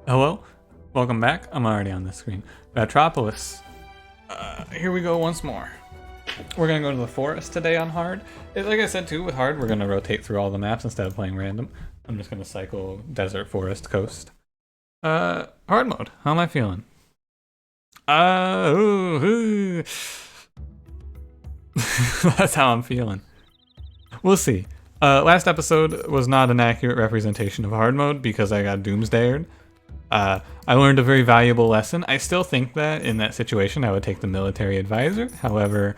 Hello, welcome back. I'm already on the screen. Ratropolis. Here we go once more. We're gonna go to the forest today on hard. Like I said too, with hard, we're gonna rotate through all the maps instead of playing random. I'm just gonna cycle desert, forest, coast. Hard mode. How am I feeling? That's how I'm feeling. We'll see. Last episode was not an accurate representation of hard mode because I got doomsdayered. I learned a very valuable lesson. I still think that in that situation I would take the military advisor. However,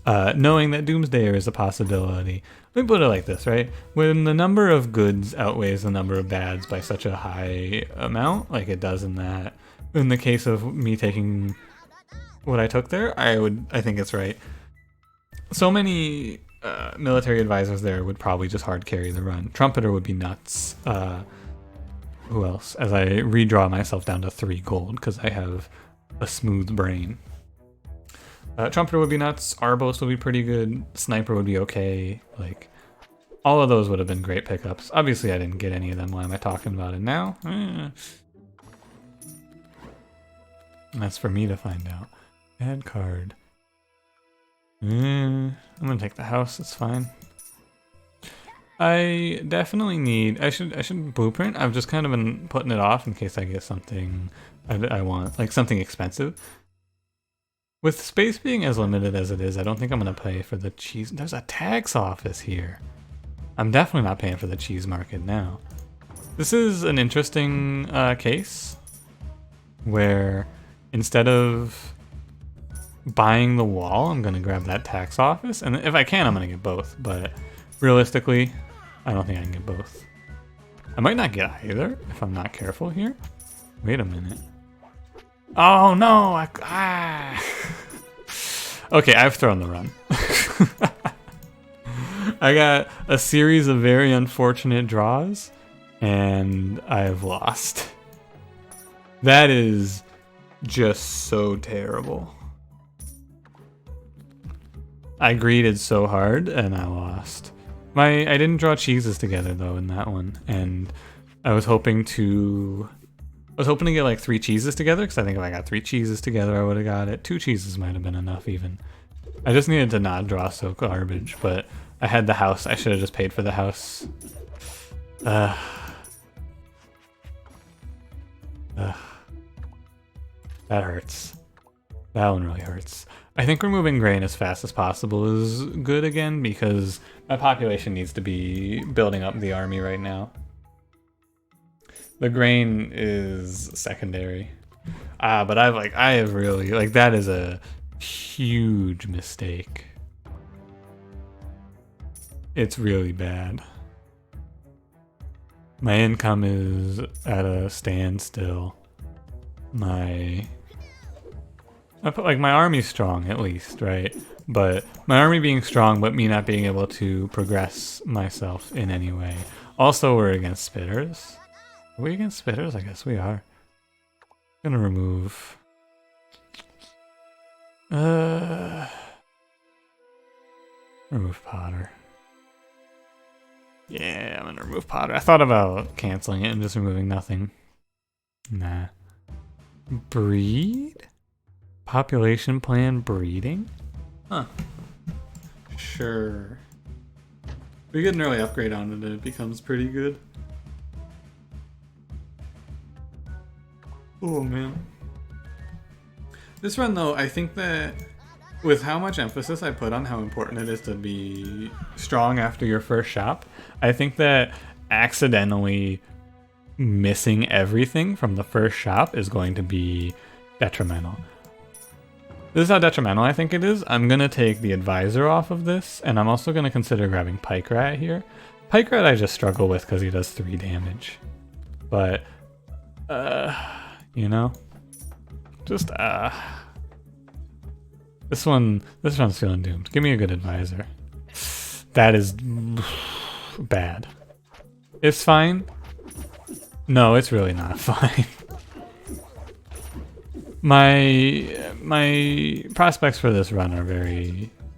knowing that doomsdayer is a possibility, let me put it like this, right? When the number of goods outweighs the number of bads by such a high amount, like it does in the case of me taking what I took there, I think it's right. So many military advisors there would probably just hard carry the run. Trumpeter would be nuts. Who else? As I redraw myself down to 3 gold because I have a smooth brain. Trumpeter would be nuts. Arbos would be pretty good. Sniper would be okay. Like, all of those would have been great pickups. Obviously, I didn't get any of them. Why am I talking about it now? That's for me to find out. Add card. I'm gonna take the house. It's fine. I definitely need. I should blueprint. I've just kind of been putting it off in case I get something I want, like something expensive. With space being as limited as it is, I don't think I'm gonna pay for the cheese. There's a tax office here. I'm definitely not paying for the cheese market now. This is an interesting case where instead of buying the wall, I'm gonna grab that tax office, and if I can, I'm gonna get both. But realistically, I don't think I can get both. I might not get either if I'm not careful here. Wait a minute. Oh no! Okay, I've thrown the run. I got a series of very unfortunate draws, and I've lost. That is just so terrible. I greeted so hard, and I lost. I didn't draw cheeses together though in that one, and I was hoping to get like 3 cheeses together because I think if I got 3 cheeses together, I would have got it. 2 cheeses might have been enough even. I just needed to not draw so garbage, but I had the house. I should have just paid for the house. That hurts. That one really hurts. I think removing grain as fast as possible is good again because my population needs to be building up the army right now. The grain is secondary. But I have really, like, that is a huge mistake. It's really bad. My income is at a standstill. My army's strong at least, right? But my army being strong, but me not being able to progress myself in any way. Also, we're against spitters. Are we against spitters? I guess we are. I'm gonna remove. Remove Potter. Yeah, I'm gonna remove Potter. I thought about canceling it and just removing nothing. Nah. Breed? Population plan breeding? Huh. Sure. We get an early upgrade on it and it becomes pretty good. Oh man. This run though, I think that with how much emphasis I put on how important it is to be strong after your first shop, I think that accidentally missing everything from the first shop is going to be detrimental. This is how detrimental I think it is. I'm going to take the advisor off of this, and I'm also going to consider grabbing Pike Rat here. Pike Rat I just struggle with because he does 3 damage. But, you know, just, this one's feeling doomed. Give me a good advisor. That is bad. It's fine. No, it's really not fine. My prospects for this run are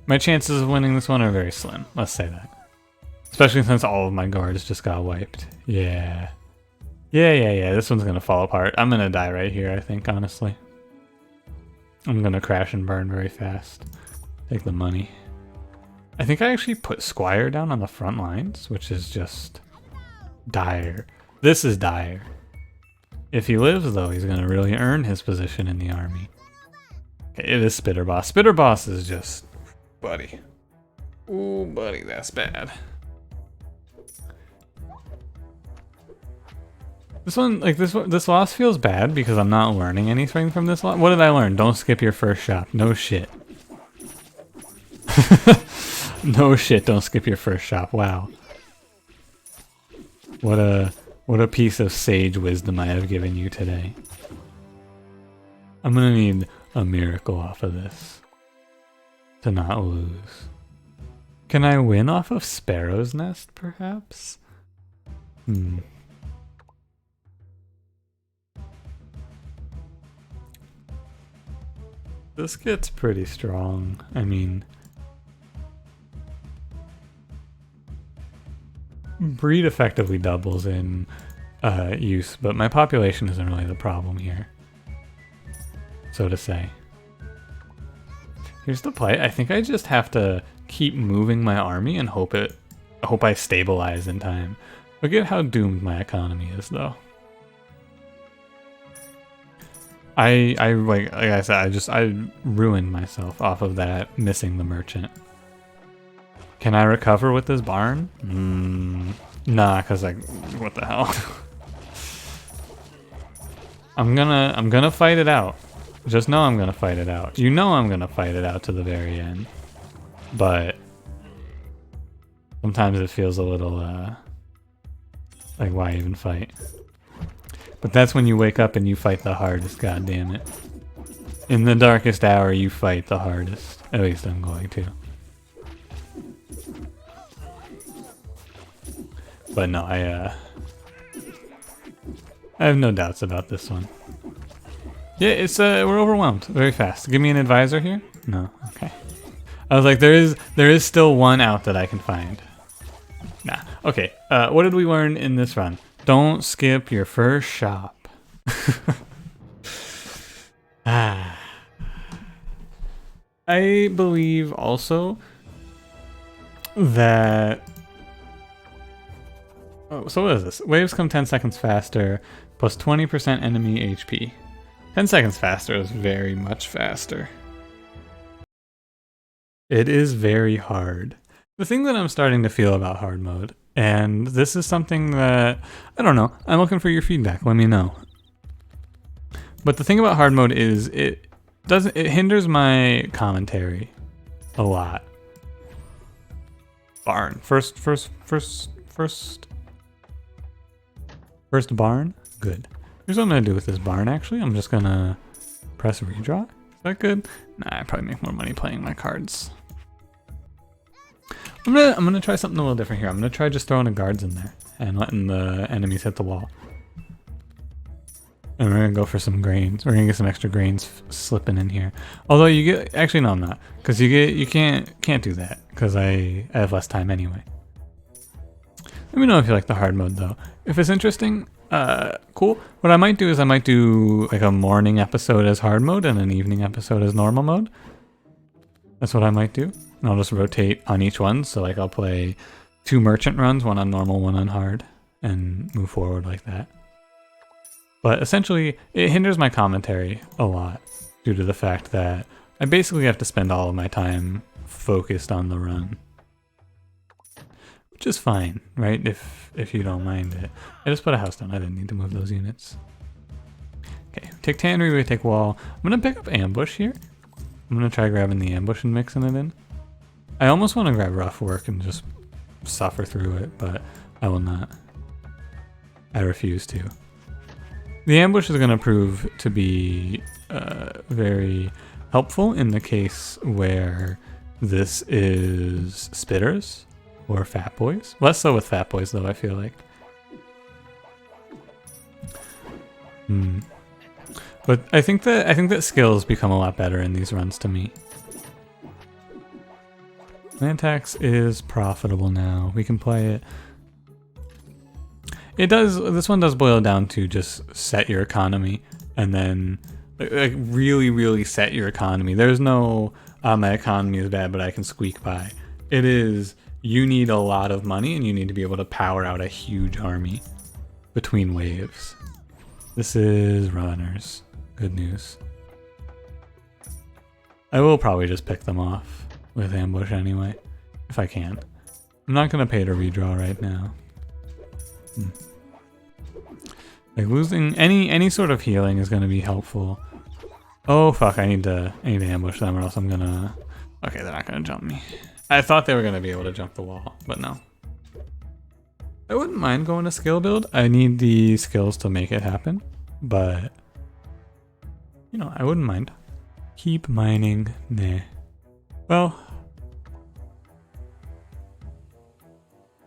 my chances of winning this one are very slim. Let's say that. Especially since all of my guards just got wiped. Yeah. Yeah. This one's gonna fall apart. I'm gonna die right here, I think, honestly. I'm gonna crash and burn very fast. Take the money. I think I actually put Squire down on the front lines, which is just dire. This is dire. If he lives, though, he's gonna really earn his position in the army. Okay, it is Spitter Boss. Spitter Boss is just... buddy. Ooh, buddy, that's bad. This one, like this loss feels bad because I'm not learning anything from this loss. What did I learn? Don't skip your first shop. No shit. No shit, don't skip your first shop. Wow. What a piece of sage wisdom I have given you today. I'm gonna need a miracle off of this to not lose. Can I win off of Sparrow's Nest, perhaps? This gets pretty strong. I mean, breed effectively doubles in use, but my population isn't really the problem here, so to say. Here's the play. I think I just have to keep moving my army and hope I stabilize in time. Look at how doomed my economy is, though. Like I said, I ruined myself off of that missing the merchant. Can I recover with this barn? Nah, cause like, what the hell? I'm gonna fight it out. Just know I'm gonna fight it out. You know I'm gonna fight it out to the very end. But sometimes it feels a little like, why even fight? But that's when you wake up and you fight the hardest, goddammit. In the darkest hour, you fight the hardest. At least I'm going to. But no, I have no doubts about this one. Yeah, it's we're overwhelmed very fast. Give me an advisor here? No, okay. I was like, there is still one out that I can find. Nah, okay. What did we learn in this run? Don't skip your first shop. I believe also that... Oh, so what is this? Waves come 10 seconds faster, plus 20% enemy HP. 10 seconds faster is very much faster. It is very hard. The thing that I'm starting to feel about hard mode, and this is something that, I don't know, I'm looking for your feedback, let me know. But the thing about hard mode is it hinders my commentary a lot. Barn. First barn? Good. Here's what I'm gonna do with this barn actually. I'm just gonna press redraw. Is that good? Nah, I probably make more money playing my cards. I'm gonna try something a little different here. I'm gonna try just throwing the guards in there and letting the enemies hit the wall. And we're gonna go for some grains. We're gonna get some extra grains slipping in here. Although you get, actually no I'm not, because you can't do that because I have less time anyway. Let me know if you like the hard mode though. If it's interesting, cool. What I might do is I might do like a morning episode as hard mode and an evening episode as normal mode. That's what I might do. And I'll just rotate on each one. So like I'll play 2 merchant runs, one on normal, one on hard, and move forward like that. But essentially, it hinders my commentary a lot due to the fact that I basically have to spend all of my time focused on the run. Which is fine, right? If you don't mind it. I just put a house down. I didn't need to move those units. Okay, take tannery, we take wall. I'm gonna pick up ambush here. I'm gonna try grabbing the ambush and mixing it in. I almost want to grab rough work and just suffer through it, but I will not. I refuse to. The ambush is going to prove to be very helpful in the case where this is spitters or fat boys. Less so with fat boys though, I feel like. But I think that skills become a lot better in these runs to me. Land tax is profitable now. We can play it. It does. This one does boil down to just set your economy and then like really, really set your economy. There's no my economy is bad, but I can squeak by. It is you need a lot of money and you need to be able to power out a huge army between waves. This is runners. Good news. I will probably just pick them off with ambush anyway, if I can. I'm not gonna pay to redraw right now. Like losing any sort of healing is gonna be helpful. Oh fuck! I need to ambush them, or else I'm gonna. Okay, they're not gonna jump me. I thought they were gonna be able to jump the wall, but no. I wouldn't mind going to skill build. I need the skills to make it happen, but you know, I wouldn't mind. Keep mining, nah. Well,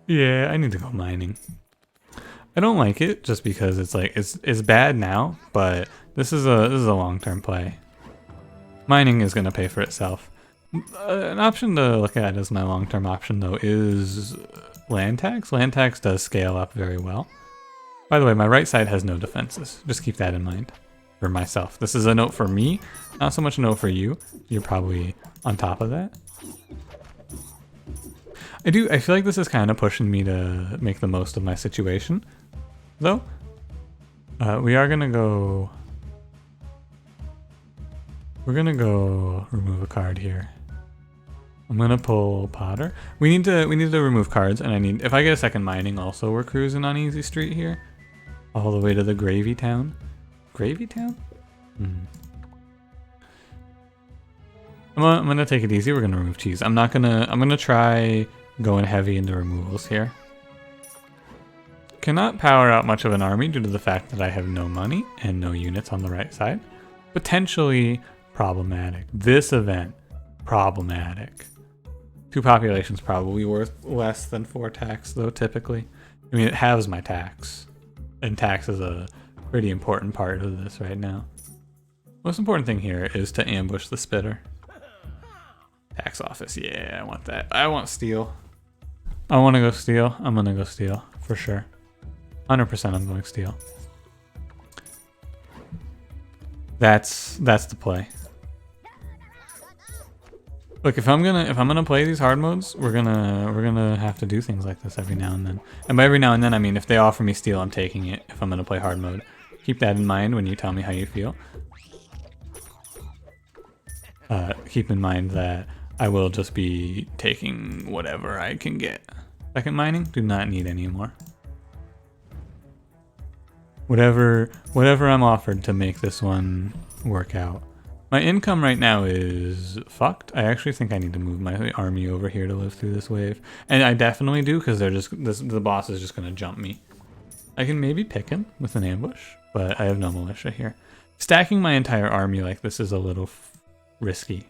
yeah, I need to go mining. I don't like it just because it's like it's bad now, but this is a long-term play. Mining is gonna pay for itself. An option to look at as my long-term option though is land tax. Land tax does scale up very well. By the way, my right side has no defenses. Just keep that in mind for myself. This is a note for me, not so much a note for you. You're probably on top of that. I feel like this is kind of pushing me to make the most of my situation, though. We are gonna go. We're gonna go remove a card here. I'm gonna pull Potter. We need to remove cards, and if I get a second mining, also we're cruising on easy street here, all the way to the Gravy Town. Gravy Town? I'm gonna take it easy. We're gonna remove cheese. I'm gonna try going heavy into removals here. Cannot power out much of an army due to the fact that I have no money and no units on the right side. Potentially problematic. This event, problematic. 2 populations probably worth less than 4 tax though, typically. I mean, it halves my tax. And tax is a pretty important part of this right now. Most important thing here is to ambush the spitter. Tax office, yeah, I want that. I want steel. I want to go steel. I'm gonna go steel for sure. 100% I'm going steel. That's the play. Look, if I'm gonna play these hard modes, we're gonna have to do things like this every now and then. And by every now and then, I mean if they offer me steel, I'm taking it. If I'm gonna play hard mode, keep that in mind when you tell me how you feel. Keep in mind that I will just be taking whatever I can get. Second mining, do not need any more. Whatever I'm offered to make this one work out. My income right now is fucked. I actually think I need to move my army over here to live through this wave. And I definitely do, because the boss is just gonna jump me. I can maybe pick him with an ambush, but I have no militia here. Stacking my entire army like this is a little risky,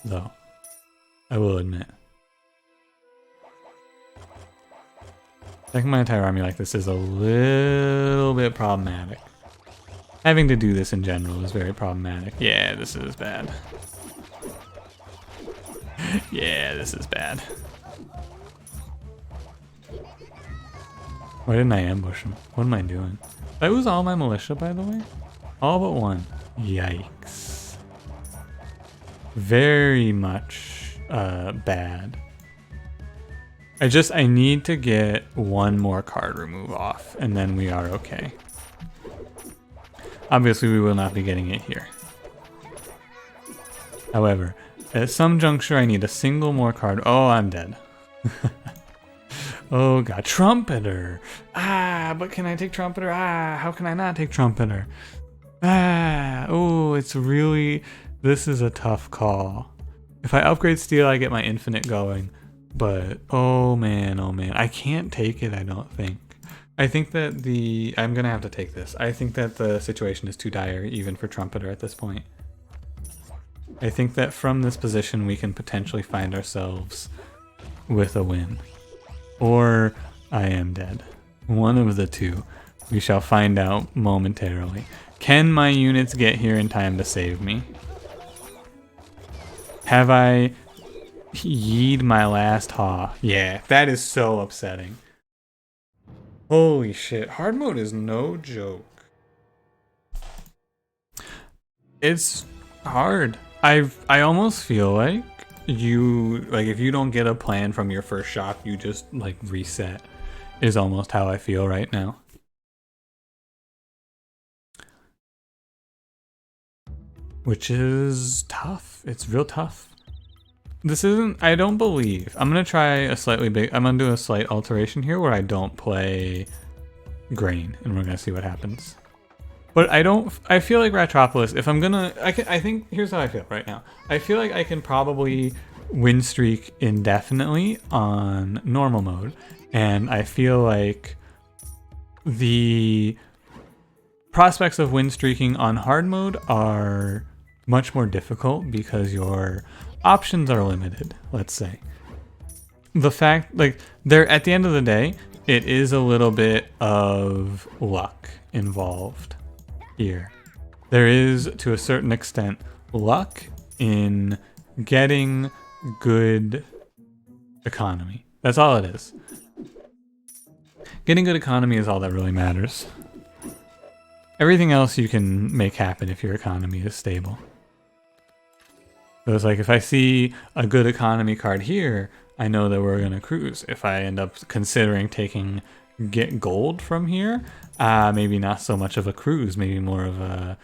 though. I will admit. Stacking my entire army like this is a little bit problematic. Having to do this in general is very problematic. Yeah, this is bad. Yeah, this is bad. Why didn't I ambush him? What am I doing? That was all my militia, by the way? All but one. Yikes. Very much bad. I need to get one more card remove off, and then we are okay. Obviously, we will not be getting it here. However, at some juncture, I need a single more card. Oh, I'm dead. Oh god, Trumpeter. Ah, but can I take Trumpeter? Ah, how can I not take Trumpeter? Ah, oh, it's really... This is a tough call. If I upgrade Steel, I get my Infinite going. But, oh man, I can't take it, I don't think. I think that I'm gonna have to take this. I think that the situation is too dire, even for Trumpeter at this point. I think that from this position, we can potentially find ourselves with a win. Or I am dead. One of the two. We shall find out momentarily. Can my units get here in time to save me? Have I yeed my last haw? Yeah, that is so upsetting. Holy shit, hard mode is no joke. It's hard. I almost feel like if you don't get a plan from your first shop, you just like reset is almost how I feel right now. Which is tough. It's real tough. This isn't, I don't believe. I'm gonna try I'm gonna do a slight alteration here where I don't play grain and we're gonna see what happens. But I feel like Ratropolis, if I'm gonna, I think, here's how I feel right now. I feel like I can probably win streak indefinitely on normal mode. And I feel like the prospects of win streaking on hard mode are much more difficult because your options are limited, let's say. The fact, like, at the end of the day, it is a little bit of luck involved here. There is, to a certain extent, luck in getting good economy. That's all it is. Getting good economy is all that really matters. Everything else you can make happen if your economy is stable. So it's like if I see a good economy card here, I know that we're gonna cruise. If I end up considering get gold from here, maybe not so much of a cruise, maybe more of a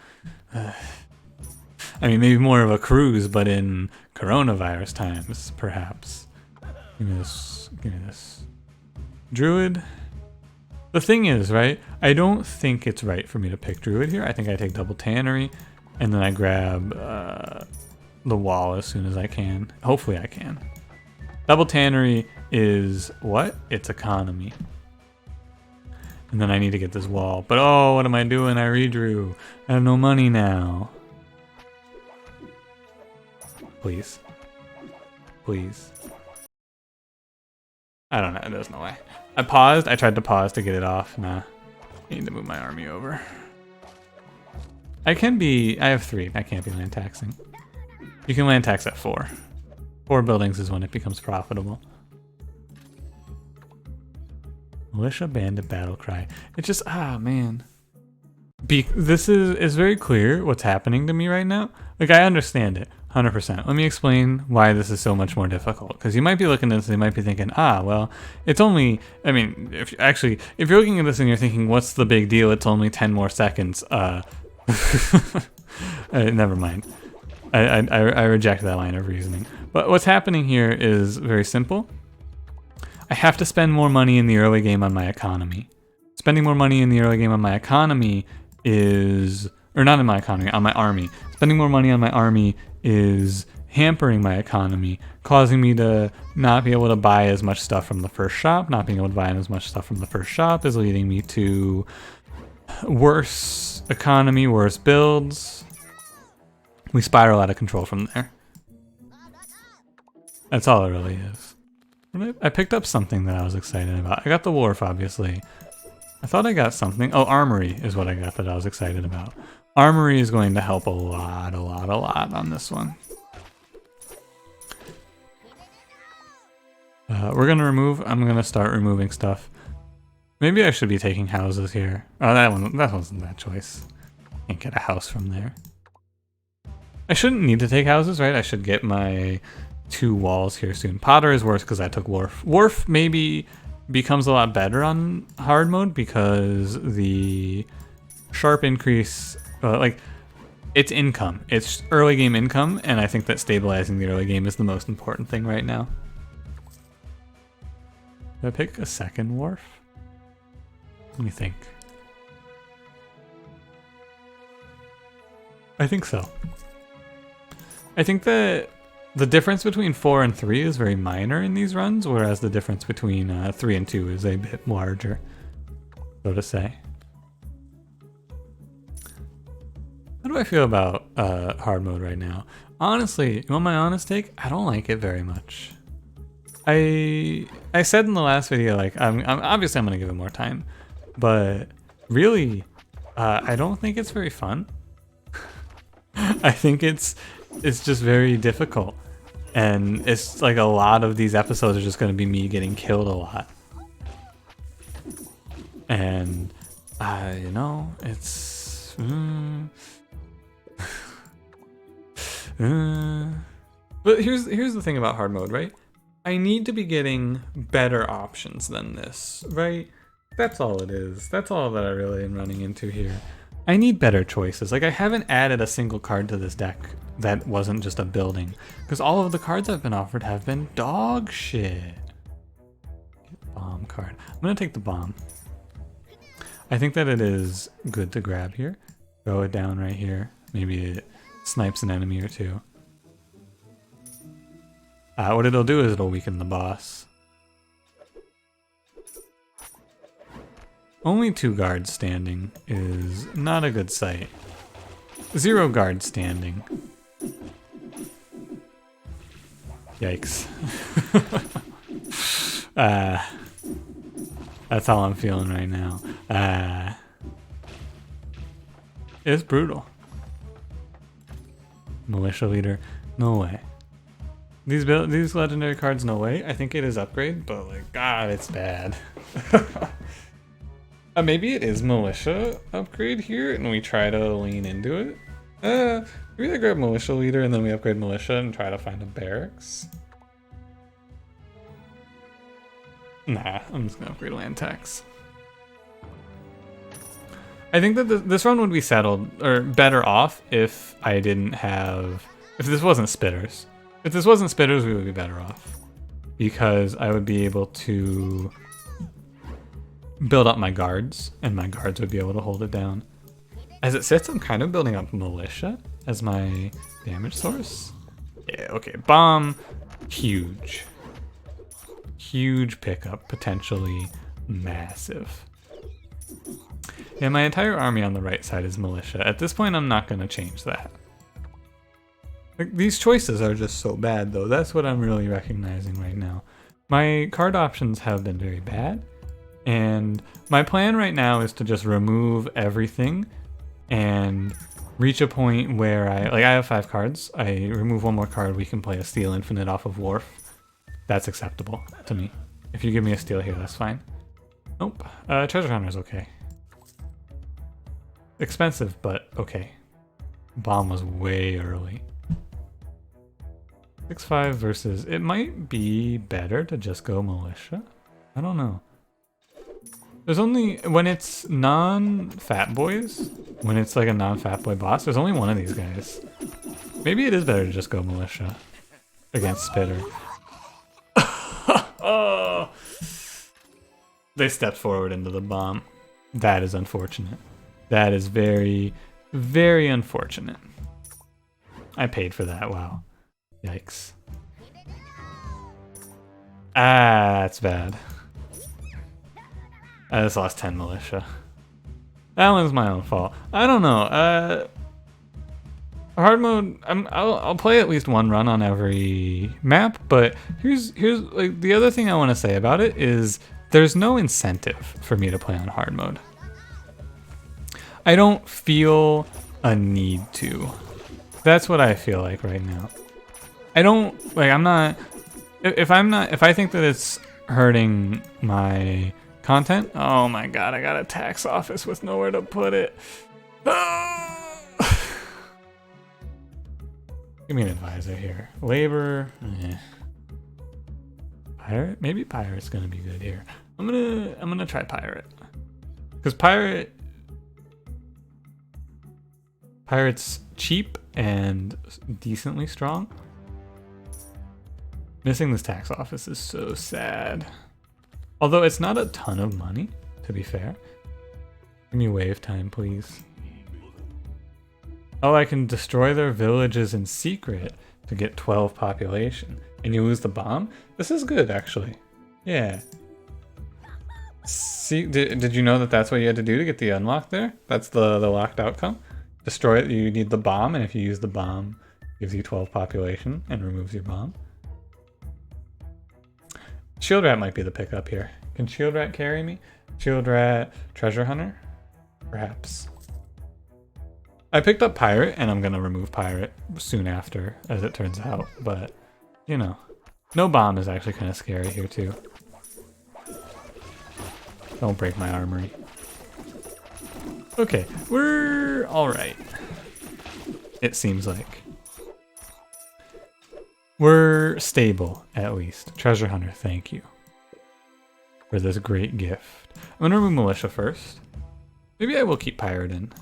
maybe more of a cruise, but in coronavirus times, perhaps. Give me this. Druid. The thing is, right, I don't think it's right for me to pick Druid here. I think I take double tannery, and then I grab the wall as soon as I can. Hopefully I can. Double tannery is what? It's economy. And then I need to get this wall. But oh, what am I doing? I redrew. I have no money now. Please. Please. I don't know. There's no way. I paused. I tried to pause to get it off. Nah. I need to move my army over. I have 3. I can't be land taxing. You can land tax at 4. 4 buildings is when it becomes profitable. Militia bandit battle cry. It just, man. This is very clear what's happening to me right now. Like, I understand it. 100%. Let me explain why this is so much more difficult. Because you might be looking at this and you might be thinking, well, it's only, if you're looking at this and you're thinking, what's the big deal? It's only 10 more seconds. Never mind. I reject that line of reasoning. But what's happening here is very simple. I have to spend more money in the early game on my economy. Spending more money in the early game on my economy on my army. Spending more money on my army is hampering my economy, causing me to not be able to buy as much stuff from the first shop. Not being able to buy as much stuff from the first shop is leading me to worse economy, worse builds. We spiral out of control from there. That's all it really is. I picked up something that I was excited about. I got the wharf, obviously. I thought I got something. Oh, armory is what I got that I was excited about. Armory is going to help a lot on this one. I'm going to start removing stuff. Maybe I should be taking houses here. Oh, that wasn't that choice. Can't get a house from there. I shouldn't need to take houses, right? I should get my 2 walls here soon. Potter is worse because I took Wharf. Wharf maybe becomes a lot better on hard mode because the sharp increase, it's income. It's early game income, and I think that stabilizing the early game is the most important thing right now. Did I pick a second Wharf? Let me think. I think so. I think that the difference between 4 and 3 is very minor in these runs, whereas the difference between 3 and 2 is a bit larger, so to say. How do I feel about hard mode right now? Honestly, you want my honest take? I don't like it very much. I said in the last video, like, I'm obviously I'm gonna give it more time, but really, I don't think it's very fun. I think it's just very difficult. And it's like a lot of these episodes are just going to be me getting killed a lot. And, you know, it's... But here's the thing about hard mode, right? I need to be getting better options than this, right? That's all it is. That's all that I really am running into here. I need better choices. Like, I haven't added a single card to this deck that wasn't just a building, because all of the cards I've been offered have been dog shit. Bomb card. I'm gonna take the bomb. I think that it is good to grab here. Throw it down right here. Maybe it snipes an enemy or two. What it'll do is it'll weaken the boss. Only 2 guards standing is not a good sight. 0 guards standing. Yikes. That's how I'm feeling right now. It's brutal. Militia leader, no way. These legendary cards, no way. I think it is upgrade, but like, God, it's bad. Maybe it is militia upgrade here, and we try to lean into it. Maybe I grab militia leader, and then we upgrade militia and try to find a barracks. Nah, I'm just gonna upgrade land tax. I think that this run would be settled, or better off, if I didn't have... If this wasn't spitters. If this wasn't spitters, we would be better off. Because I would be able to build up my guards, and my guards would be able to hold it down. As it sits, I'm kind of building up militia as my damage source. Yeah, okay, bomb, huge. Huge pickup, potentially massive. Yeah, my entire army on the right side is militia. At this point, I'm not going to change that. Like, these choices are just so bad, though. That's what I'm really recognizing right now. My card options have been very bad, and my plan right now is to just remove everything and reach a point where I have 5 cards. I remove 1 more card, we can play a Steel Infinite off of Wharf. That's acceptable to me. If you give me a steal here, that's fine. Nope. Treasure Hunter's okay. Expensive, but okay. Bomb was way early. 6-5 versus... It might be better to just go militia. I don't know. There's only... When it's non-fat boys, when it's like a non-fat boy boss, there's only 1 of these guys. Maybe it is better to just go militia against Spitter. Oh! They stepped forward into the bomb. That is unfortunate. That is very, very unfortunate. I paid for that, wow. Yikes. Ah, that's bad. I just lost 10 militia. That one's my own fault. I don't know. Hard mode, I'll play at least 1 run on every map, but here's like the other thing I want to say about it is there's no incentive for me to play on hard mode. I don't feel a need to. That's what I feel like right now. I don't like. I'm not. If I think that it's hurting my content. Oh my god! I got a tax office with nowhere to put it. Give me an advisor here. Labor. Pirate? Maybe pirate's gonna be good here. I'm gonna try pirate. Because pirate's cheap and decently strong. Missing this tax office is so sad. Although it's not a ton of money, to be fair. Give me wave time, please. Oh, I can destroy their villages in secret to get 12 population. And you lose the bomb? This is good, actually. Yeah. See, did you know that that's what you had to do to get the unlock there? That's the locked outcome. Destroy it, you need the bomb, and if you use the bomb, it gives you 12 population and removes your bomb. Shield Rat might be the pickup here. Can Shield Rat carry me? Shield Rat, Treasure Hunter? Perhaps. I picked up Pirate, and I'm gonna remove Pirate soon after, as it turns out, but, you know. No bomb is actually kind of scary here, too. Don't break my armory. Okay, we're alright. It seems like. We're stable, at least. Treasure Hunter, thank you for this great gift. I'm gonna remove Militia first. Maybe I will keep Pirate in.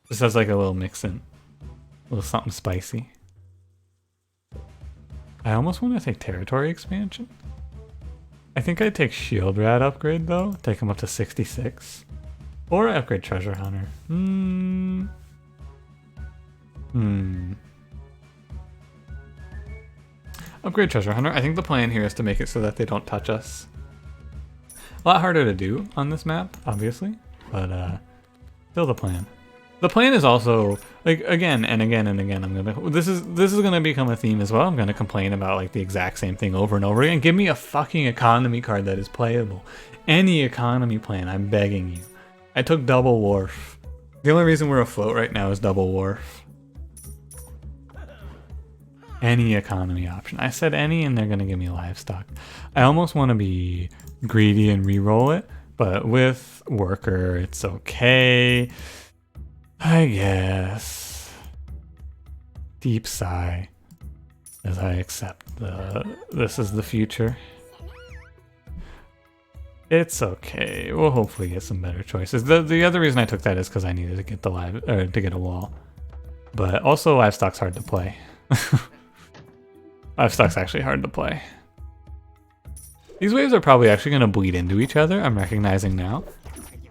Just as like a little mix-in. A little something spicy. I almost want to take Territory Expansion. I think I'd take Shield Rat upgrade though. Take him up to 66. Or I upgrade Treasure Hunter. Upgrade Treasure Hunter. I think the plan here is to make it so that they don't touch us. A lot harder to do on this map, obviously, but still the plan. The plan is also like again and again and again. This is gonna become a theme as well. I'm gonna complain about like the exact same thing over and over again. Give me a fucking economy card that is playable. Any economy plan, I'm begging you. I took Double Wharf. The only reason we're afloat right now is Double Wharf. Any economy option. I said any and they're gonna give me livestock. I almost want to be greedy and re-roll it, but with Worker it's okay. I guess. Deep sigh as I accept this is the future. It's okay. We'll hopefully get some better choices. The other reason I took that is because I needed to get to get a wall. But also livestock's hard to play. Livestock's actually hard to play. These waves are probably actually going to bleed into each other, I'm recognizing now.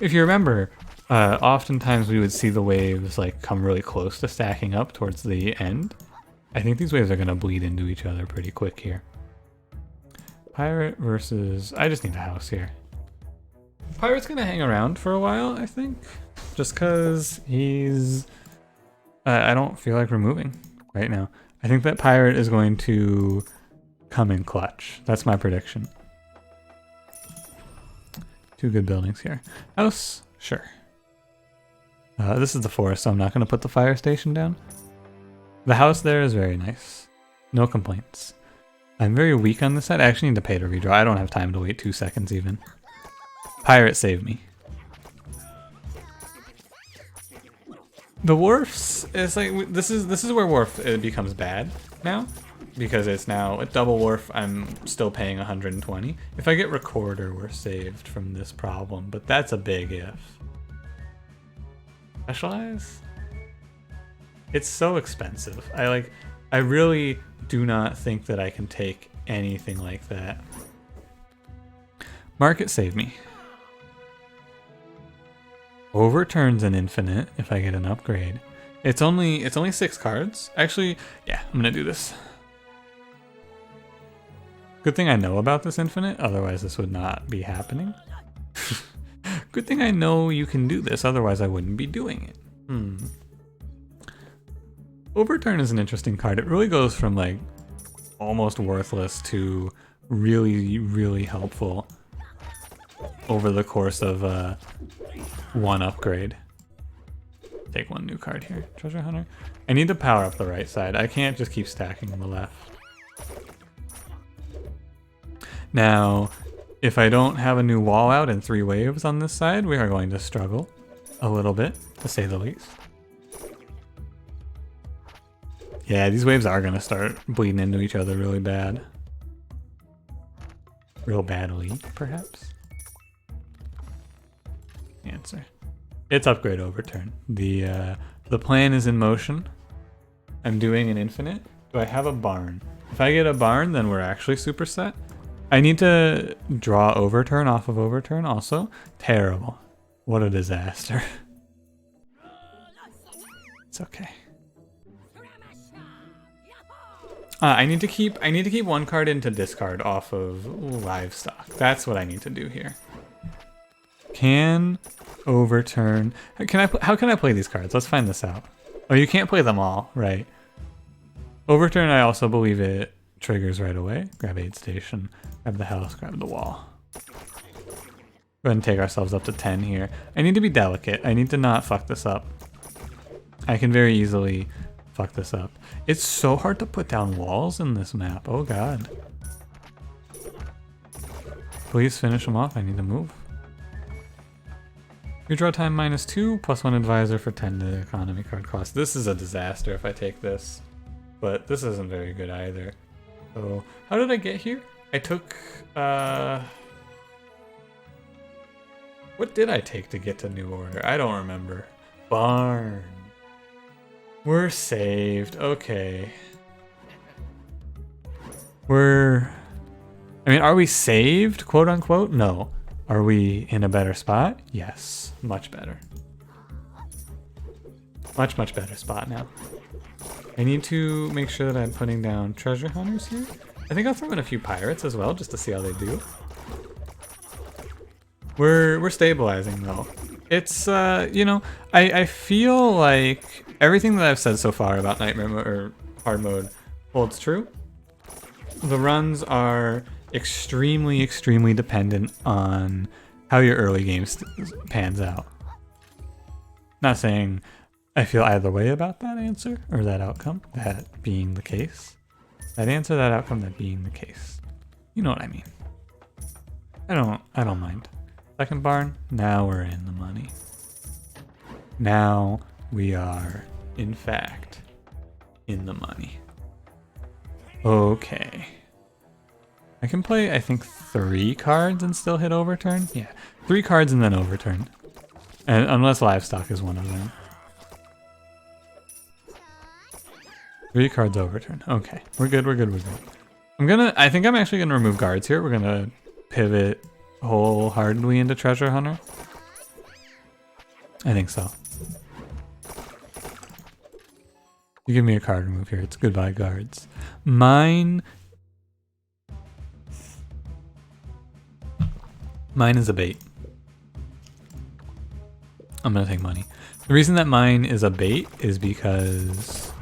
If you remember, oftentimes we would see the waves like come really close to stacking up towards the end. I think these waves are going to bleed into each other pretty quick here. Pirate versus... I just need a house here. Pirate's going to hang around for a while, I think. Just because he's... I don't feel like removing right now. I think that Pirate is going to come in clutch. That's my prediction. Two good buildings here. House? Sure. This is the forest, so I'm not going to put the fire station down. The house there is very nice. No complaints. I'm very weak on this side. I actually need to pay to redraw. I don't have time to wait 2 seconds even. Pirate, save me. The wharfs is like this is where wharf it becomes bad now, because it's now a double wharf. I'm still paying 120. If I get recorder, we're saved from this problem, but that's a big if. Specialize? It's so expensive. I really do not think that I can take anything like that. Market, save me. Overturns an infinite if I get an upgrade. It's only 6 cards. Actually, yeah, I'm gonna do this. Good thing I know about this infinite, otherwise this would not be happening. Good thing I know you can do this, otherwise I wouldn't be doing it. Overturn is an interesting card. It really goes from like almost worthless to really, really helpful over the course of one upgrade. Take one new card here. Treasure Hunter. I need to power up the right side. I can't just keep stacking on the left. Now, if I don't have a new wall out and 3 waves on this side, we are going to struggle a little bit, to say the least. Yeah, these waves are going to start bleeding into each other really bad. Real badly, perhaps. Answer. It's upgrade Overturn. The plan is in motion. I'm doing an infinite. Do I have a barn? If I get a barn, then we're actually super set. I need to draw Overturn off of Overturn also. Terrible. What a disaster. It's okay. I need to keep 1 card into discard off of livestock. That's what I need to do here. Can Overturn. How can I play these cards? Let's find this out. Oh, you can't play them all, right? Overturn, I also believe it triggers right away. Grab aid station, grab the house, grab the wall. Go ahead and take ourselves up to 10 here. I need to be delicate. I need to not fuck this up. I can very easily fuck this up. It's so hard to put down walls in this map. Oh god. Please finish them off. I need to move. Redraw time -2, +1 advisor for 10 to economy card cost. This is a disaster if I take this, but this isn't very good either. So, how did I get here? I took, what did I take to get to New Order? I don't remember. Barn. We're saved. Okay. I mean, are we saved, quote unquote? No. Are we in a better spot? Yes. Much better. Much, much better spot now. I need to make sure that I'm putting down treasure hunters here. I think I'll throw in a few pirates as well, just to see how they do. We're stabilizing though. It's you know, I feel like everything that I've said so far about nightmare mode or hard mode holds true. The runs are extremely dependent on how your early game pans out. Not saying I feel either way about that answer or that outcome, that being the case. That answer, that outcome, that being the case. You know what I mean. I don't mind. Second barn, now we're in the money. Now we are, in fact, in the money. Okay. I can play, I think, 3 cards and still hit Overturn? Yeah, 3 cards and then Overturn. And unless Livestock is one of them. 3 cards Overturn. Okay, we're good. I think I'm actually gonna remove guards here. We're gonna pivot wholeheartedly into Treasure Hunter. I think so. You give me a card remove here. It's goodbye guards. Mine is a bait. I'm gonna take money. The reason that mine is a bait is because...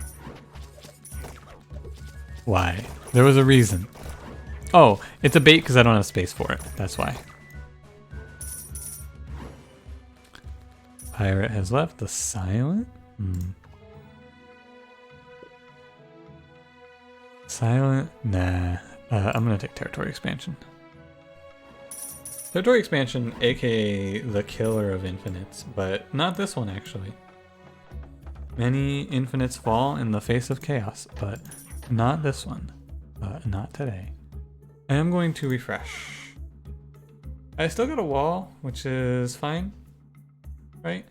Why? There was a reason. Oh, it's a bait because I don't have space for it. That's why. Pirate has left. The Silent? Silent? Nah. I'm gonna take Territory Expansion. Territory Expansion, aka the killer of infinites, but not this one actually. Many infinites fall in the face of chaos, but not this one. Not today. I am going to refresh. I still got a wall, which is fine, right?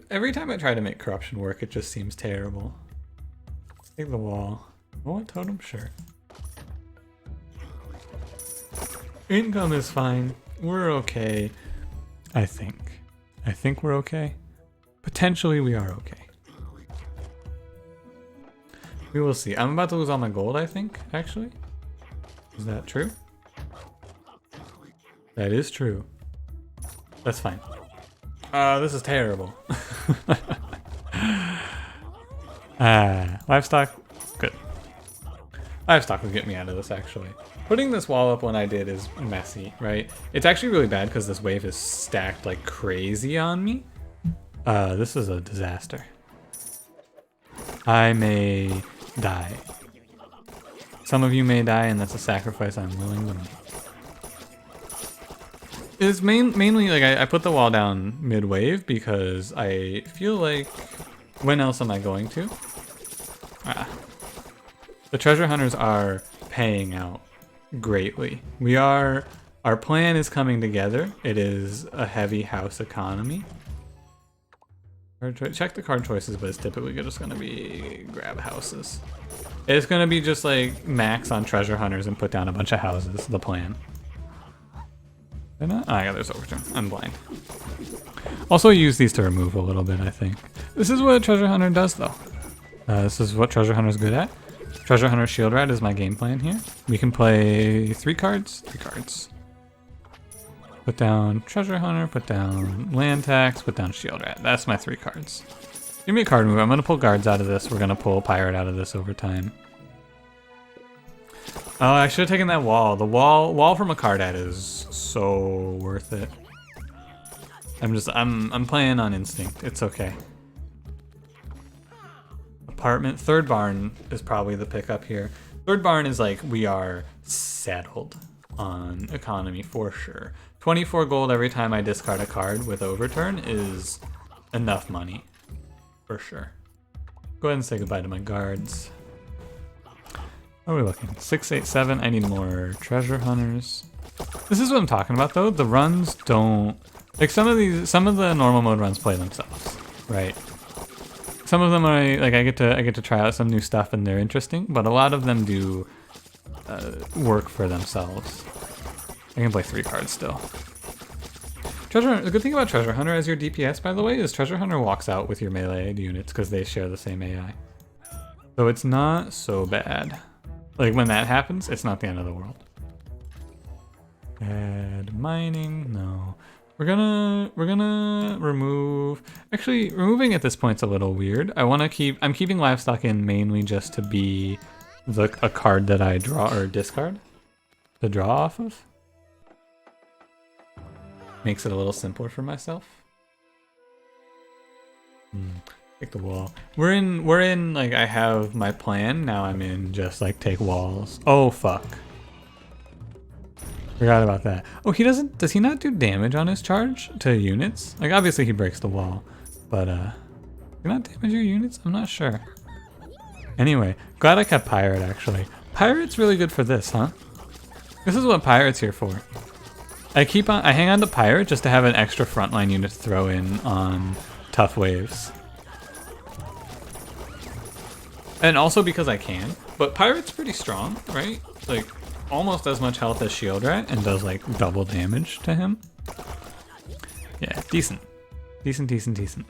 Every time I try to make corruption work, it just seems terrible. Take the wall. Oh, a totem? Sure. Income is fine. We're okay. I think. I think we're okay. Potentially we are okay. We will see. I'm about to lose all my gold, I think, actually. Is that true? That is true. That's fine. This is terrible. Livestock, good. Livestock will get me out of this, actually. Putting this wall up when I did is messy, right? It's actually really bad because this wave is stacked like crazy on me. This is a disaster. I may die. Some of you may die, and that's a sacrifice I'm willing to make. It's mainly like I put the wall down mid-wave because I feel like when else am I going to? The treasure hunters are paying out greatly. Our plan is coming together. It is a heavy house economy. Check the card choices, but it's typically just gonna be grab houses. It's gonna be just like max on treasure hunters and put down a bunch of houses, the plan. Oh yeah, there's Overturn. I'm blind. Also use these to remove a little bit, I think. This is what a treasure hunter does though. This is what treasure hunter's good at. Treasure hunter shield rat is my game plan here. We can play 3 cards. Put down treasure hunter, put down land tax, put down shield rat. That's my 3 cards. Give me a card move. I'm gonna pull guards out of this. We're gonna pull pirate out of this over time. Oh, I should have taken that wall. The wall from a card ad is so worth it. I'm playing on instinct. It's okay. Apartment. Third barn is probably the pickup here. Third barn is like we are settled on economy for sure. 24 gold every time I discard a card with Overturn is enough money, for sure. Go ahead and say goodbye to my guards. How are we looking? 6, 8, 7. I need more treasure hunters. This is what I'm talking about, though. The runs don't like some of the normal mode runs play themselves, right? Some of them are like I get to try out some new stuff and they're interesting, but a lot of them do work for themselves. I can play 3 cards still. The good thing about Treasure Hunter as your DPS, by the way, is Treasure Hunter walks out with your melee units because they share the same AI. So it's not so bad. Like when that happens, it's not the end of the world. Add mining, no. We're gonna remove. Actually, removing at this point's a little weird. I'm keeping livestock in mainly just to be a card that I draw or discard to draw off of. Makes it a little simpler for myself. Take the wall. We're in like I have my plan. Now I'm in just like take walls. Oh fuck. Forgot about that. Oh, does he not do damage on his charge to units? Like obviously he breaks the wall, but do you not damage your units? I'm not sure. Anyway, glad I kept Pirate actually. Pirate's really good for this, huh? This is what Pirate's here for. I hang on to Pirate just to have an extra frontline unit to throw in on tough waves. And also because I can, but Pirate's pretty strong, right? Like almost as much health as Shield Rat and does like double damage to him. Yeah, decent. Decent.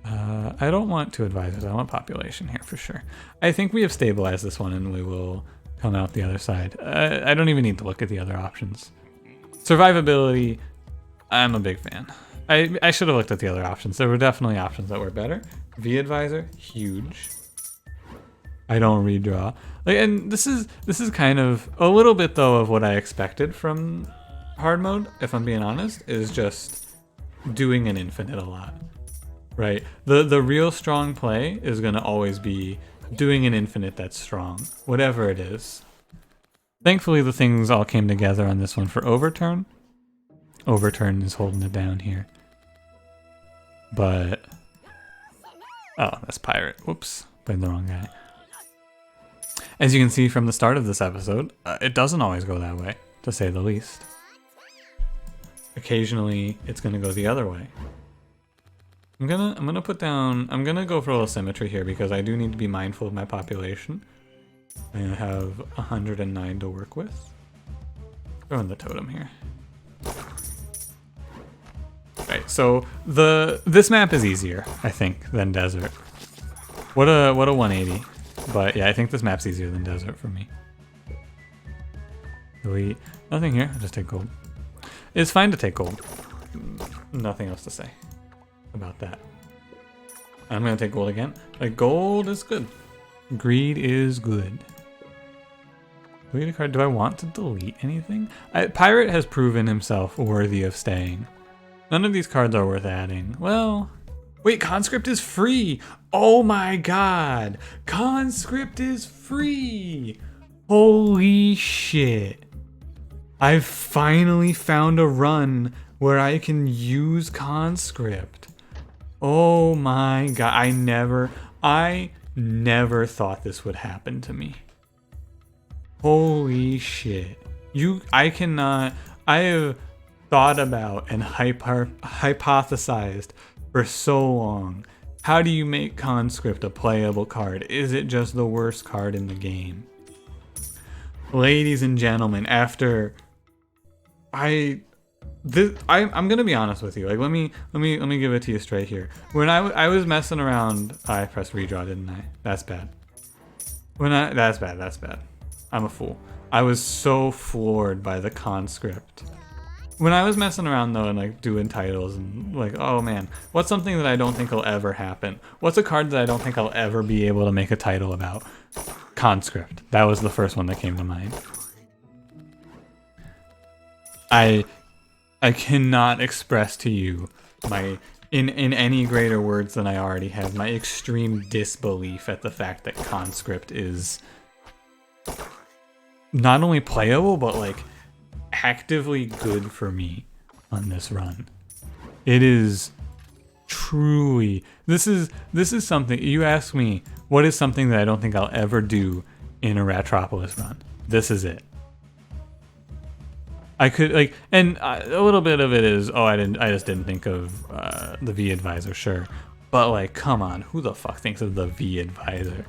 I don't want 2 advisors, I want population here for sure. I think we have stabilized this one and we will come out the other side. I don't even need to look at the other options. Survivability, I'm a big fan. I should have looked at the other options. There were definitely options that were better. V-Advisor, huge. I don't redraw. Like, and this is kind of a little bit though of what I expected from hard mode, if I'm being honest, is just doing an infinite a lot. Right? The real strong play is gonna always be doing an infinite that's strong, whatever it is. Thankfully the things all came together on this one for Overturn. Overturn is holding it down here. But oh, that's Pirate. Whoops, played the wrong guy. As you can see from the start of this episode, it doesn't always go that way, to say the least. Occasionally, it's gonna go the other way. I'm gonna go for a little symmetry here because I do need to be mindful of my population. I have 109 to work with. Throw in the totem here. Right, so this map is easier, I think, than Desert. What a 180. But yeah, I think this map's easier than Desert for me. Delete. Nothing here. I'll just take gold. It's fine to take gold. Nothing else to say about that. I'm gonna take gold again. Like gold is good. Greed is good. Delete a card. Do I want to delete anything? Pirate has proven himself worthy of staying. None of these cards are worth adding. Well, wait, Conscript is free. Oh my god. Conscript is free. Holy shit. I've finally found a run where I can use Conscript. Oh my god. I never thought this would happen to me. Holy shit. I have thought about and hypothesized for so long. How do you make Conscript a playable card? Is it just the worst card in the game? Ladies and gentlemen, after I'm gonna be honest with you. Like let me give it to you straight here. When I was messing around, I pressed redraw, didn't I? That's bad. That's bad. I'm a fool. I was so floored by the Conscript. When I was messing around though and like doing titles and like, oh man, what's something that I don't think will ever happen? What's a card that I don't think I'll ever be able to make a title about? Conscript. That was the first one that came to mind. I cannot express to you in any greater words than I already have my extreme disbelief at the fact that Conscript is not only playable but like actively good for me on this run. It is truly, this is something, you ask me, what is something that I don't think I'll ever do in a Ratropolis run? This is it. I could like, and a little bit of it is, oh, I just didn't think of the V advisor, sure, but like, come on, who the fuck thinks of the V advisor?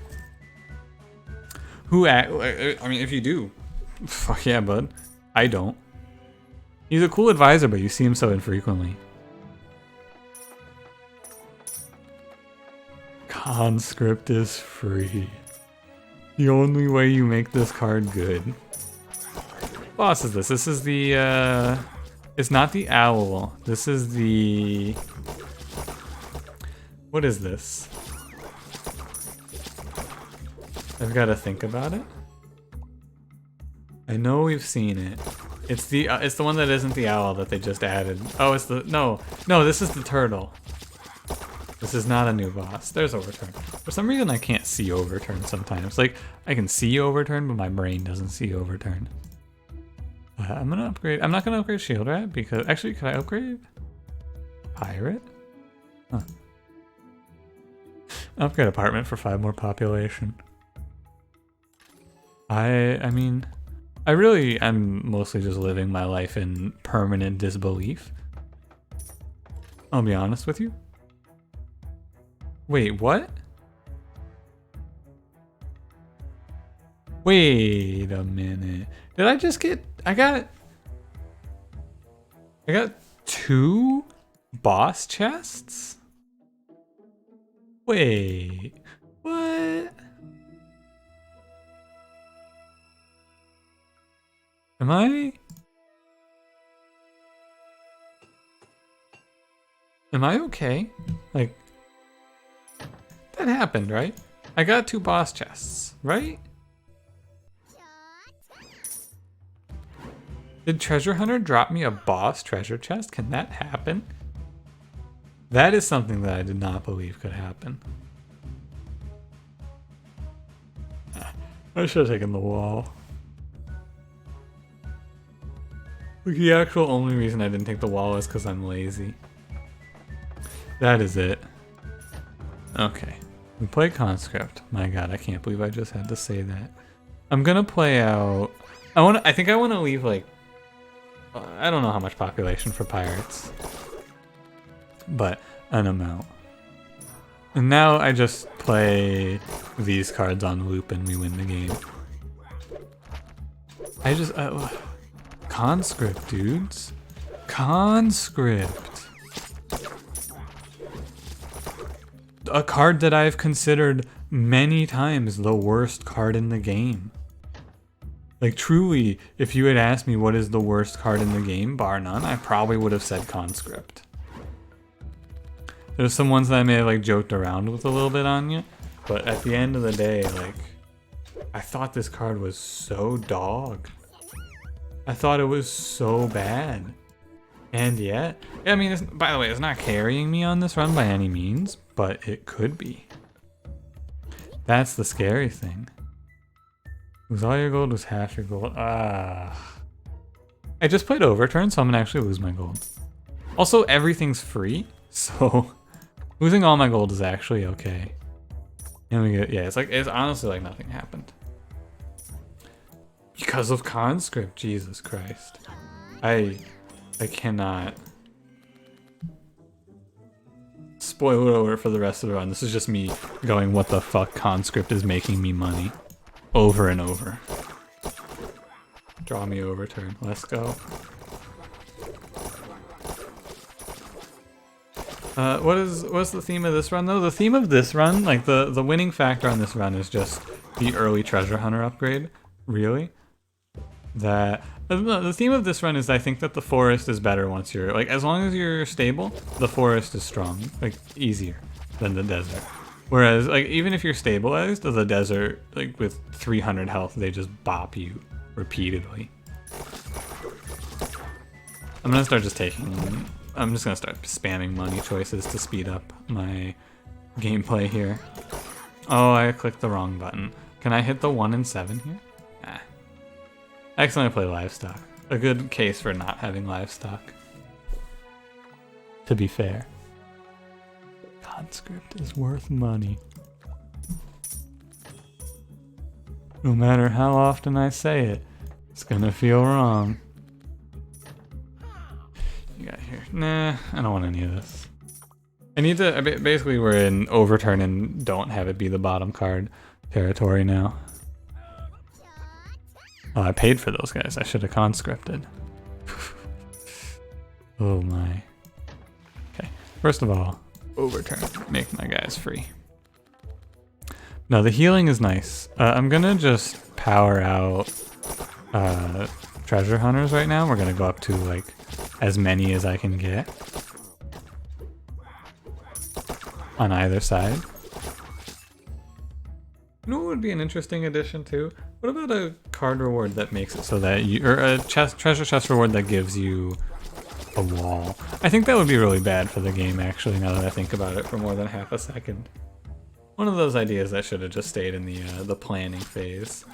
I mean, if you do, fuck yeah, bud. I don't. He's a cool advisor, but you see him so infrequently. Conscript is free. The only way you make this card good. What boss is this? This is the, it's not the owl. This is the, what is this? I've got to think about it. I know we've seen it. It's the one that isn't the owl that they just added. Oh, it's the, no, this is the turtle. This is not a new boss. There's Overturn. For some reason, I can't see Overturn sometimes. Like, I can see Overturn, but my brain doesn't see Overturn. I'm gonna upgrade. I'm not gonna upgrade Shield Rat because, actually, could I upgrade Pirate? Huh. Upgrade Apartment for 5 more population. I mean, I really am mostly just living my life in permanent disbelief. I'll be honest with you. Wait, what? Wait a minute. Did I just get... I got 2 boss chests? Wait. What? Am I okay? Like, that happened, right? I got 2 boss chests, right? Did Treasure Hunter drop me a boss treasure chest? Can that happen? That is something that I did not believe could happen. I should have taken the wall. Like, the actual only reason I didn't take the wall is because I'm lazy. That is it. Okay. We play Conscript. My god, I can't believe I just had to say that. I'm gonna play out... I think I want to leave, like... I don't know how much population for pirates. But an amount. And now I just play these cards on loop and we win the game. I just... Conscript, dudes. Conscript. A card that I've considered many times the worst card in the game. Like, truly, if you had asked me what is the worst card in the game, bar none, I probably would have said Conscript. There's some ones that I may have, like, joked around with a little bit on you, but at the end of the day, like, I thought this card was so dog. I thought it was so bad. And yet, I mean, by the way, it's not carrying me on this run by any means, but it could be. That's the scary thing. Lose all your gold, lose half your gold. I just played Overturn, so I'm gonna actually lose my gold. Also, everything's free, so losing all my gold is actually okay. And we get, yeah, it's honestly like nothing happened. Because of Conscript, Jesus Christ. I cannot. Spoiler alert for the rest of the run. This is just me going, what the fuck, Conscript is making me money. Over and over. Draw me Overturn. Let's go. What's the theme of this run though? The theme of this run, like the winning factor on this run is just the early Treasure Hunter upgrade. Really? The theme of this run is I think that the forest is better once you're, like, as long as you're stable, the forest is strong, like, easier than the desert. Whereas, like, even if you're stabilized, the desert, like, with 300 health, they just bop you repeatedly. I'm gonna start just I'm just gonna start spamming money choices to speed up my gameplay here. Oh, I clicked the wrong button. Can I hit the 1 and 7 here? Nah. I accidentally play livestock. a good case for not having livestock. To be fair. Conscript is worth money. No matter how often I say it, it's gonna feel wrong. You got here. Nah, I don't want any of this. I need to, basically we're in Overturn and don't have it be the bottom card territory now. Oh, I paid for those guys. I should have conscripted. Oh my. Okay, first of all, Overturn. Make my guys free. No, the healing is nice. I'm gonna just power out treasure hunters right now. We're gonna go up to like as many as I can get on either side. You know what would be an interesting addition too? What about a card reward that makes it so that you, or a treasure chest reward that gives you a wall? I think that would be really bad for the game actually, now that I think about it for more than half a second. One of those ideas that should have just stayed in the planning phase.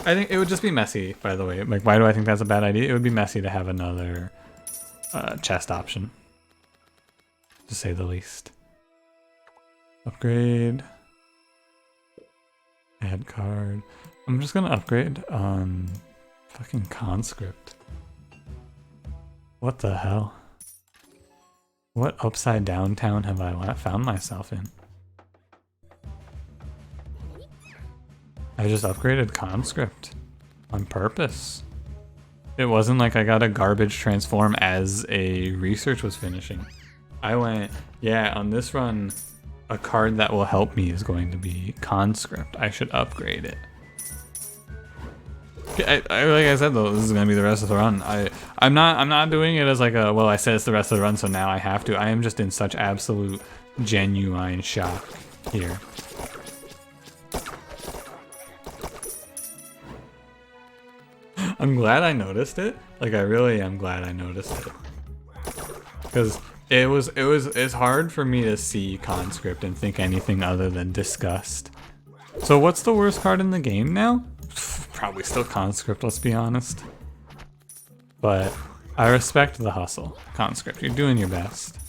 I think it would just be messy, by the way. Like, why do I think that's a bad idea? It would be messy to have another chest option, to say the least. Upgrade. Add card. I'm just gonna upgrade on fucking conscript. What the hell? What upside down town have I found myself in? I just upgraded conscript on purpose. It wasn't like I got a garbage transform as a research was finishing. I went, yeah, on this run, a card that will help me is going to be conscript. I should upgrade it. Like I said though, this is gonna be the rest of the run. I'm not doing it as like a, well, I said it's the rest of the run, so now I have to. I am just in such absolute genuine shock here. I'm glad I noticed it. Like, I really am glad I noticed it. Because it's hard for me to see conscript and think anything other than disgust. So what's the worst card in the game now? Probably still conscript, let's be honest. But I respect the hustle. Conscript, you're doing your best.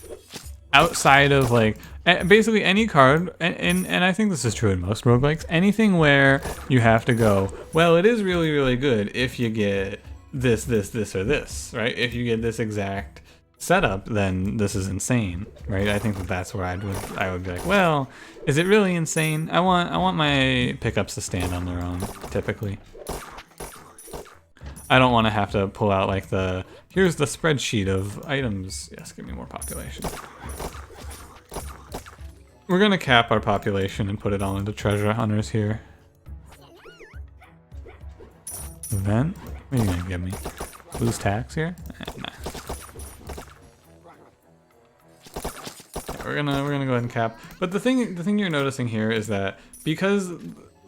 Outside of like, basically any card, and I think this is true in most roguelikes, anything where you have to go, well, it is really, really good if you get this, this, this, or this, right? If you get this exact setup, then this is insane, right? I think that's where I would be like, well, is it really insane? I want my pickups to stand on their own, typically. I don't want to have to pull out like here's the spreadsheet of items. Yes, give me more population. We're gonna cap our population and put it all into treasure hunters here. Event? What are you gonna give me? Lose tax here? Nah. We're gonna go ahead and cap. But the thing you're noticing here is that because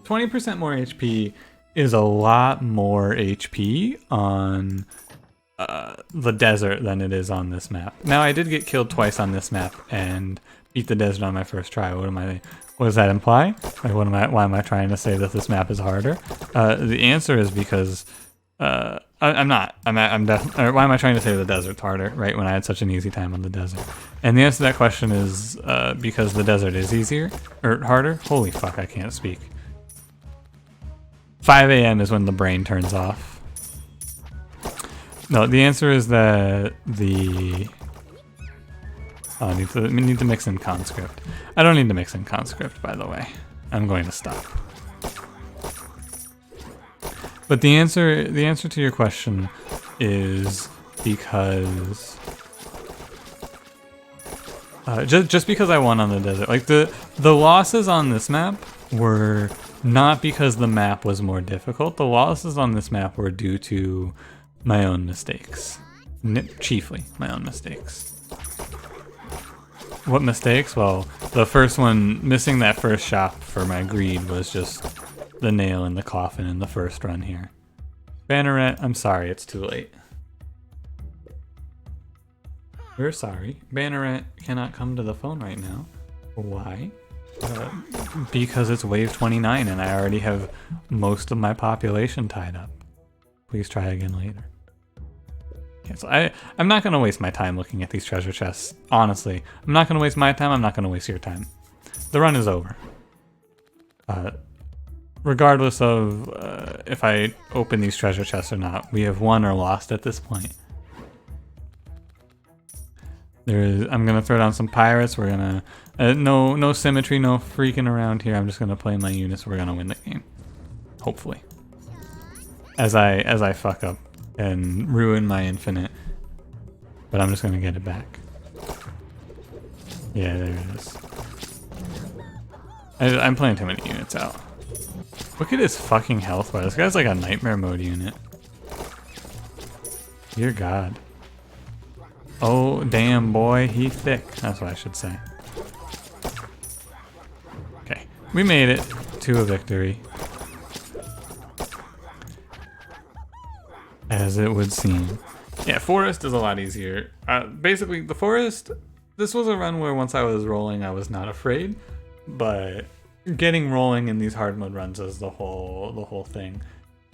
20% more HP is a lot more HP on the desert than it is on this map. Now I did get killed twice on this map and beat the desert on my first try. What does that imply? Like, why am I trying to say that this map is harder? The answer is because I'm not. Why am I trying to say the desert's harder, right? When I had such an easy time on the desert. And the answer to that question is because the desert is easier or harder. Holy fuck, I can't speak. 5 a.m. is when the brain turns off. No, the answer is that I need to mix in conscript. I don't need to mix in conscript, by the way. I'm going to stop. But the answer to your question is because just because I won on the desert. Like the losses on this map were not because the map was more difficult. The losses on this map were due to my own mistakes. Chiefly my own mistakes. What mistakes? Well, the first one, missing that first shop for my greed, was just the nail in the coffin in the first run here. Banneret, I'm sorry, it's too late. We're sorry. Banneret cannot come to the phone right now. Why? Because it's wave 29 and I already have most of my population tied up. Please try again later. Okay, so I'm not going to waste my time looking at these treasure chests. Honestly, I'm not going to waste my time. I'm not going to waste your time. The run is over. Regardless of if I open these treasure chests or not, we have won or lost at this point. I'm gonna throw down some pirates. We're gonna no symmetry, no freaking around here. I'm just gonna play my units. We're gonna win the game, hopefully. As I fuck up and ruin my infinite, but I'm just gonna get it back. Yeah, there it is. I'm playing too many units out. Look at his fucking health bar. This guy's like a nightmare mode unit. Dear God. Oh, damn, boy. He thick. That's what I should say. Okay. We made it to a victory. As it would seem. Yeah, forest is a lot easier. Basically, the forest... This was a run where once I was rolling, I was not afraid. But... getting rolling in these hard mode runs is the whole thing.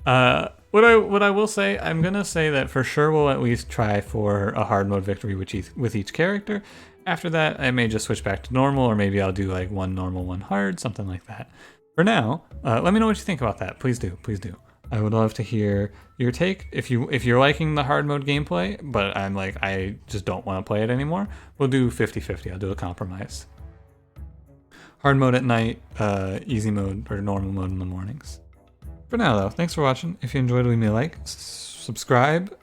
What I will say, I'm gonna say that for sure we'll at least try for a hard mode victory with each character. After that, I may just switch back to normal, or maybe I'll do like one normal, one hard, something like that. For now, let me know what you think about that. Please do, please do. I would love to hear your take. If you're liking the hard mode gameplay, but I'm like, I just don't want to play it anymore, we'll do 50-50. I'll do a compromise. Hard mode at night, easy mode, or normal mode in the mornings. For now, though, thanks for watching. If you enjoyed, leave me a like. Subscribe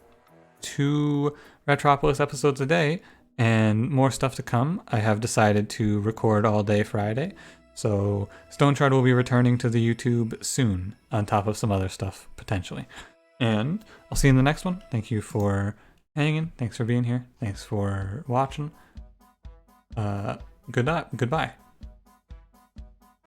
to Ratropolis episodes a day, and more stuff to come. I have decided to record all day Friday, so Stone Shard will be returning to the YouTube soon, on top of some other stuff, potentially. And I'll see you in the next one. Thank you for hanging. Thanks for being here. Thanks for watching. Goodbye.